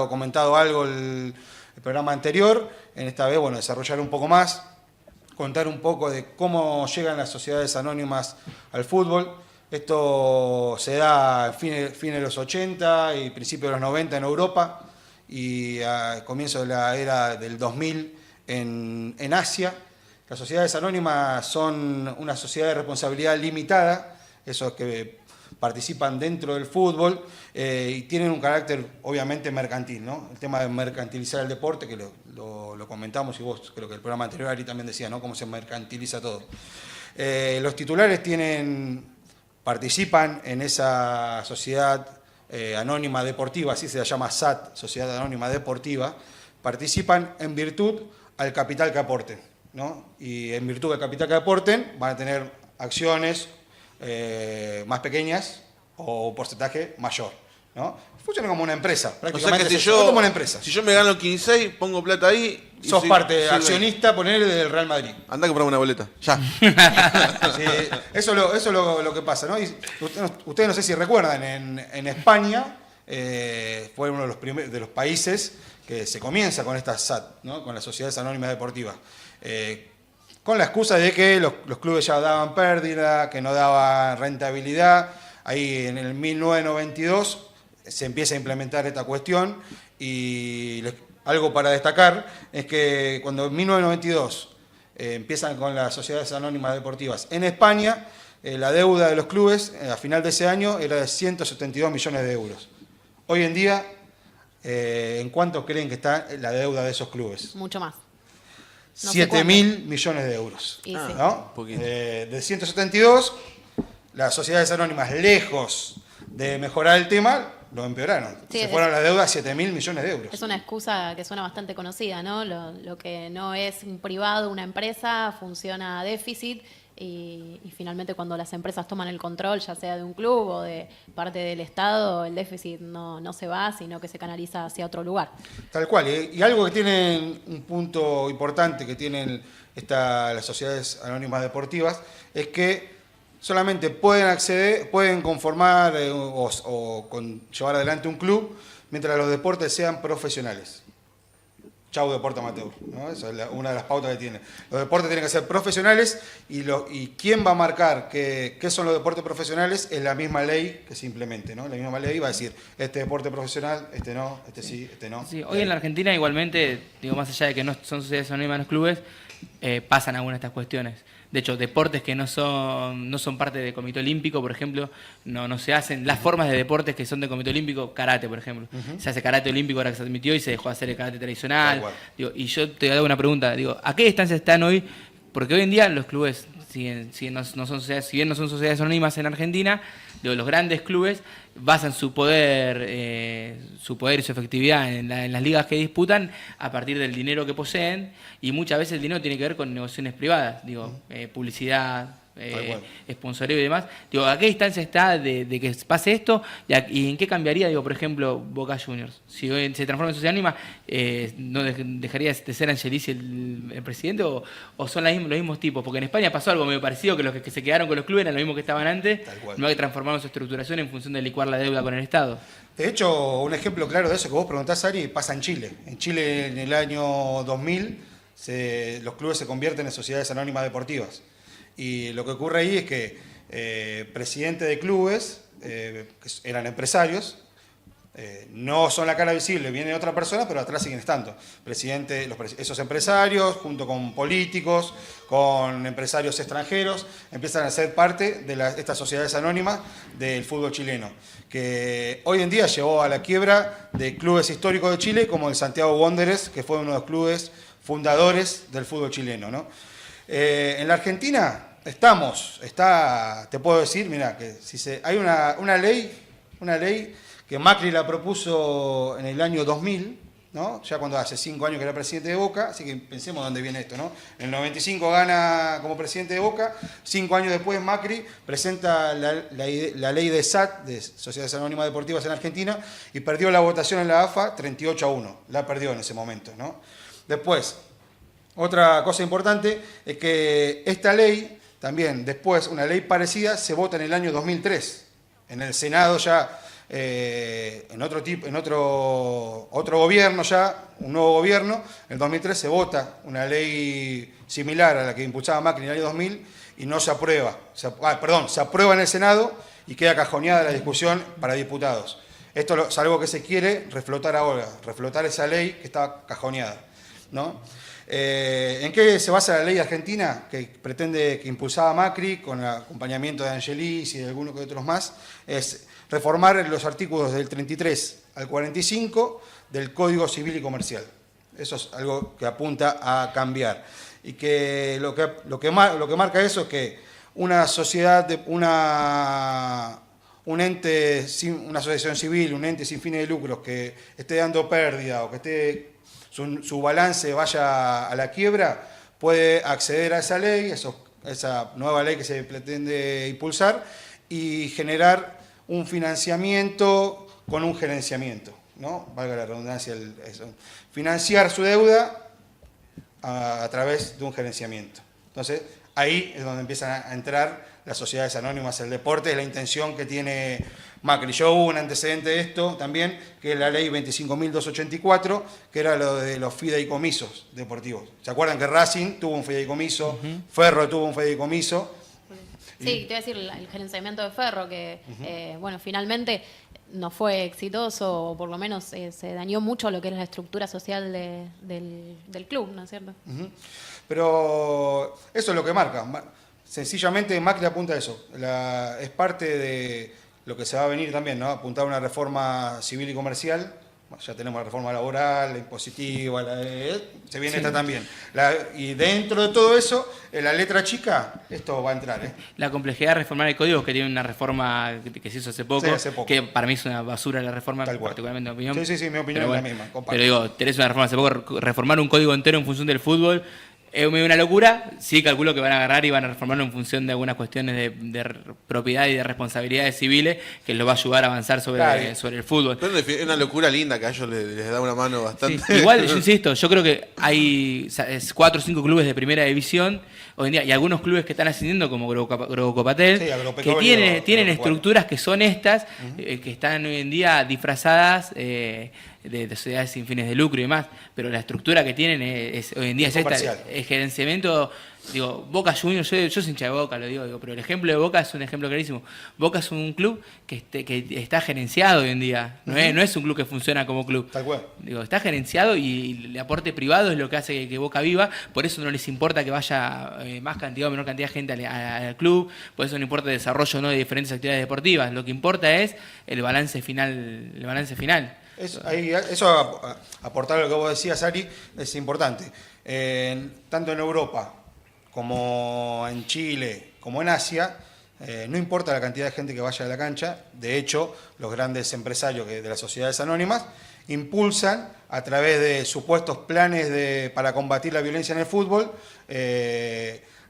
comentado algo el programa anterior. En esta vez, bueno, desarrollar un poco más, contar un poco de cómo llegan las sociedades anónimas al fútbol. Esto se da a fines de los 80 y principios de los 90 en Europa y a comienzo de la era del 2000 en Asia. Las sociedades anónimas son una sociedad de responsabilidad limitada, esos que participan dentro del fútbol y tienen un carácter obviamente mercantil, ¿no? El tema de mercantilizar el deporte, que lo comentamos y vos creo que el programa anterior Ari también decía, ¿no? Cómo se mercantiliza todo. Los titulares participan en esa sociedad anónima deportiva, así se llama SAT, Sociedad Anónima Deportiva, participan en virtud al capital que aporten, ¿no? Y en virtud del capital que aporten van a tener acciones más pequeñas o porcentaje mayor, ¿no? Funciona como una empresa, prácticamente. O sea que como una empresa. Si yo me gano 15, pongo plata ahí... Sos parte accionista, ponele, del Real Madrid. Andá a comprar una boleta, ya. Sí, eso es lo que pasa, ¿no? Y ustedes no sé si recuerdan, en España fue uno de los países que se comienza con esta SAT, ¿no? Con las sociedades anónimas deportivas. Con la excusa de que los clubes ya daban pérdida, que no daban rentabilidad. Ahí en el 1992 se empieza a implementar esta cuestión y algo para destacar es que cuando en 1992 empiezan con las sociedades anónimas deportivas en España, la deuda de los clubes a final de ese año era de 172 millones de euros. Hoy en día, ¿en cuánto creen que está la deuda de esos clubes? Mucho más. No 7.000 millones de euros. Sí. ¿No? De 172, las sociedades anónimas, lejos de mejorar el tema, lo empeoraron. Sí, se fueron a la deuda a 7.000 millones de euros. Es una excusa que suena bastante conocida, ¿no? Lo que no es un privado, una empresa, funciona a déficit y finalmente cuando las empresas toman el control, ya sea de un club o de parte del Estado, el déficit no se va, sino que se canaliza hacia otro lugar. Tal cual. Y algo que tienen, un punto importante que tienen las sociedades anónimas deportivas, es que solamente pueden conformar llevar adelante un club mientras los deportes sean profesionales. Chau deporte amateur, ¿no? Esa es una de las pautas que tiene. Los deportes tienen que ser profesionales y quién va a marcar qué son los deportes profesionales es la misma ley que se implemente, ¿no? La misma ley va a decir, este deporte profesional, este no, este sí, este no. Sí, hoy en la Argentina igualmente, digo, más allá de que no son sociedades anónimas los clubes, pasan algunas de estas cuestiones. De hecho, deportes que no son parte del Comité Olímpico, por ejemplo, no se hacen. Las formas de deportes que son del Comité Olímpico, karate, por ejemplo. Se hace karate olímpico ahora que se admitió y se dejó de hacer el karate tradicional. Digo, y yo te hago una pregunta, digo, ¿a qué distancia están hoy? Porque hoy en día los clubes, si bien no son sociedades anónimas en Argentina, digo, los grandes clubes basan su poder y su efectividad en las ligas que disputan a partir del dinero que poseen, y muchas veces el dinero tiene que ver con negociaciones privadas, digo, publicidad, sponsoreo y demás. Digo, ¿a qué distancia está de que pase esto y en qué cambiaría, digo, por ejemplo, Boca Juniors? Si hoy se transforma en sociedad anónima, ¿no dejaría de ser Angelici el presidente o son los mismos tipos? Porque en España pasó algo medio parecido, que los que se quedaron con los clubes eran los mismos que estaban antes. No hay que transformar su estructuración en función de licuar la deuda con el Estado. De hecho, un ejemplo claro de eso que vos preguntás, Ari, pasa en Chile. En Chile, en el año 2000, los clubes se convierten en sociedades anónimas deportivas. Y lo que ocurre ahí es que presidentes de clubes, que eran empresarios, no son la cara visible, viene otra persona, pero atrás siguen estando. Esos empresarios, junto con políticos, con empresarios extranjeros, empiezan a ser parte de estas sociedades anónimas del fútbol chileno, que hoy en día llevó a la quiebra de clubes históricos de Chile, como el Santiago Wanderers, que fue uno de los clubes fundadores del fútbol chileno, ¿no? En la Argentina te puedo decir, mira, que hay una ley que Macri la propuso en el año 2000, ¿no? Ya cuando hace 5 años que era presidente de Boca, así que pensemos dónde viene esto, ¿no? En el 95 gana como presidente de Boca, 5 años después Macri presenta la ley de SAT, de Sociedades Anónimas Deportivas en Argentina, y perdió la votación en la AFA 38-1, la perdió en ese momento, ¿no? Después, otra cosa importante es que esta ley, también después una ley parecida, se vota en el año 2003, en el Senado ya, en otro gobierno ya, un nuevo gobierno, en el 2003 se vota una ley similar a la que impulsaba Macri en el año 2000 y no se aprueba, se aprueba en el Senado y queda cajoneada la discusión para diputados. Esto es algo que se quiere reflotar ahora, reflotar esa ley que estaba cajoneada, ¿no? ¿En qué se basa la ley argentina que impulsaba Macri con el acompañamiento de Angelis y de algunos que otros más? Es reformar los artículos del 33 al 45 del Código Civil y Comercial. Eso es algo que apunta a cambiar. Y que lo que marca eso es que una sociedad, una asociación civil, un ente sin fines de lucros que esté dando pérdida o que su balance vaya a la quiebra, puede acceder a esa ley, esa nueva ley que se pretende impulsar, y generar un financiamiento con un gerenciamiento, ¿no? Valga la redundancia, financiar su deuda a través de un gerenciamiento. Entonces, ahí es donde empiezan a entrar las sociedades anónimas, el deporte, es la intención que tiene Macri. Yo hubo un antecedente de esto también, que es la ley 25.284, que era lo de los fideicomisos deportivos. ¿Se acuerdan que Racing tuvo un fideicomiso, Ferro tuvo un fideicomiso? Sí, te voy a decir el gerenciamiento de Ferro, que bueno, finalmente no fue exitoso, o por lo menos se dañó mucho lo que era la estructura social del club, ¿no es cierto? Pero eso es lo que marca. Sencillamente Macri apunta a eso. Es parte de lo que se va a venir también, ¿no? Apuntar a una reforma civil y comercial. Bueno, ya tenemos la reforma laboral, la impositiva, se viene esta también. Y dentro de todo eso, en la letra chica, esto va a entrar. La complejidad de reformar el código, que tiene una reforma que se hizo hace poco, que para mí es una basura la reforma, particularmente mi opinión. Sí, mi opinión es la misma. Pero digo, tenés una reforma hace poco, reformar un código entero en función del fútbol, es una locura. Sí, calculo que van a agarrar y van a reformarlo en función de algunas cuestiones de propiedad y de responsabilidades civiles, que los va a ayudar a avanzar sobre el fútbol. Pero es una locura linda que a ellos les da una mano bastante. Sí, igual, yo insisto, yo creo que hay 4 o 5 clubes de primera división hoy en día, y algunos clubes que están ascendiendo, como Grobocopatel, que tienen estructuras que son estas, que están hoy en día disfrazadas de sociedades sin fines de lucro y demás, pero la estructura que tienen hoy en día es esta, el gerenciamiento. Digo, Boca Juniors, yo soy hincha de Boca, lo digo, pero el ejemplo de Boca es un ejemplo clarísimo. Boca es un club que está gerenciado hoy en día, no es un club que funciona como club. Tal cual. Digo, está gerenciado y el aporte privado es lo que hace que Boca viva, por eso no les importa que vaya más cantidad o menor cantidad de gente al club, por eso no importa el desarrollo, ¿no?, de diferentes actividades deportivas, lo que importa es el balance final. Eso aportar lo que vos decías, Ari, es importante. Tanto en Europa como en Chile, como en Asia, no importa la cantidad de gente que vaya a la cancha. De hecho, los grandes empresarios de las sociedades anónimas impulsan, a través de supuestos planes para combatir la violencia en el fútbol,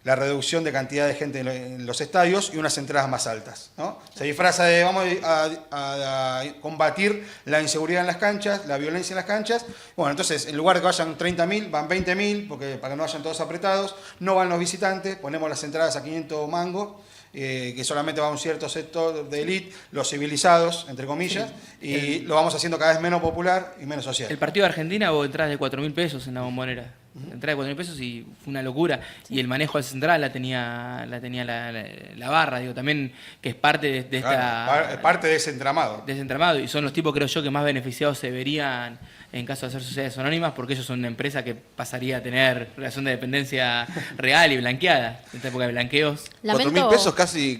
la reducción de cantidad de gente en los estadios y unas entradas más altas, ¿no? Se disfraza de vamos a combatir la inseguridad en las canchas, la violencia en las canchas. Bueno, entonces, en lugar de que vayan 30.000, van 20.000, para que no vayan todos apretados. No van los visitantes, ponemos las entradas a 500 mangos, que solamente va a un cierto sector de élite, los civilizados, entre comillas, y lo vamos haciendo cada vez menos popular y menos social. El partido de Argentina hubo entradas de 4.000 pesos en la Bombonera. Entrada de 4.000 pesos y fue una locura. Y el manejo al central la tenía la barra, digo, también, que es parte de esta... Es parte de ese entramado. De ese entramado, y son los tipos, creo yo, que más beneficiados se verían en caso de hacer sociedades anónimas, porque ellos son una empresa que pasaría a tener relación de dependencia real y blanqueada. En esta época de blanqueos. 4.000 pesos casi,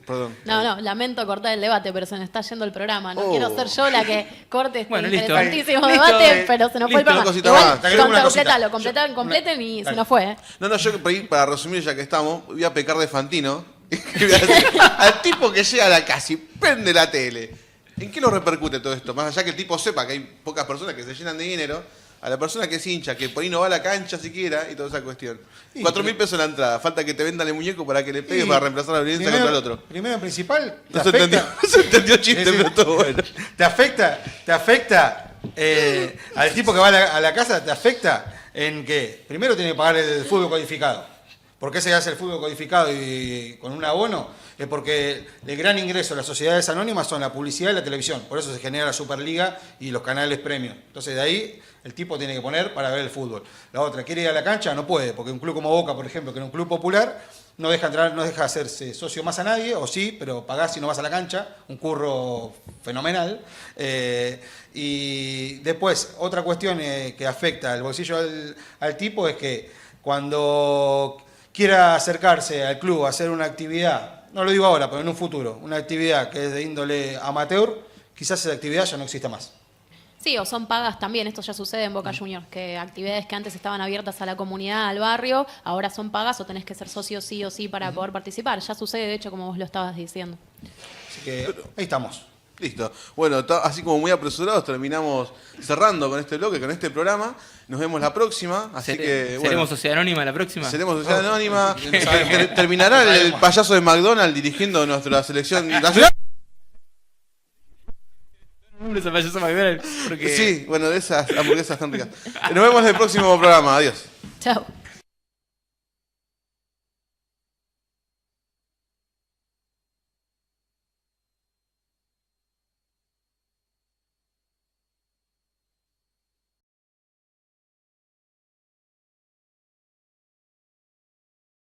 perdón. No, lamento cortar el debate, pero se nos está yendo el programa. No quiero ser yo la que corte este interesantísimo debate, pero se nos fue el programa. Igual, completen y se nos fue. No, yo para resumir, ya que estamos, voy a pecar de Fantino. Y voy a decir, al tipo que llega a la casa y prende la tele, ¿En qué lo repercute todo esto? Más allá que el tipo sepa que hay pocas personas que se llenan de dinero, a la persona que es hincha, que por ahí no va a la cancha siquiera y toda esa cuestión. 4.000 pesos la entrada, falta que te vendan el muñeco para que le pegue para reemplazar la violencia contra el otro. Primero en principal, No se entendió chiste, pero todo bueno. te afecta al tipo que va a la casa, te afecta en que primero tiene que pagar el fútbol codificado. ¿Por qué se hace el fútbol codificado y con un abono? Es porque el gran ingreso de las sociedades anónimas son la publicidad y la televisión. Por eso se genera la Superliga y los canales premium. Entonces de ahí el tipo tiene que poner para ver el fútbol. La otra, ¿quiere ir a la cancha? No puede, porque un club como Boca, por ejemplo, que es un club popular, no deja entrar, no deja hacerse socio más a nadie, o sí, pero pagás si no vas a la cancha, un curro fenomenal. Y después, otra cuestión que afecta al bolsillo al tipo es que cuando quiera acercarse al club a hacer una actividad, no lo digo ahora, pero en un futuro, una actividad que es de índole amateur, quizás esa actividad ya no exista más. Sí, o son pagas también, esto ya sucede en Boca Juniors, que actividades que antes estaban abiertas a la comunidad, al barrio, ahora son pagas o tenés que ser socio sí o sí para poder participar. Ya sucede, de hecho, como vos lo estabas diciendo. Así que ahí estamos. Listo. Bueno, así como muy apresurados, terminamos cerrando con este bloque, con este programa. Nos vemos la próxima. Así que, bueno, ¿Seremos Sociedad Anónima la próxima? Seremos Sociedad Anónima. Terminará el payaso de McDonald's dirigiendo nuestra selección nacional. Porque... Sí, bueno, de esas hamburguesas tan ricas. Nos vemos en el próximo programa. Adiós. Chao.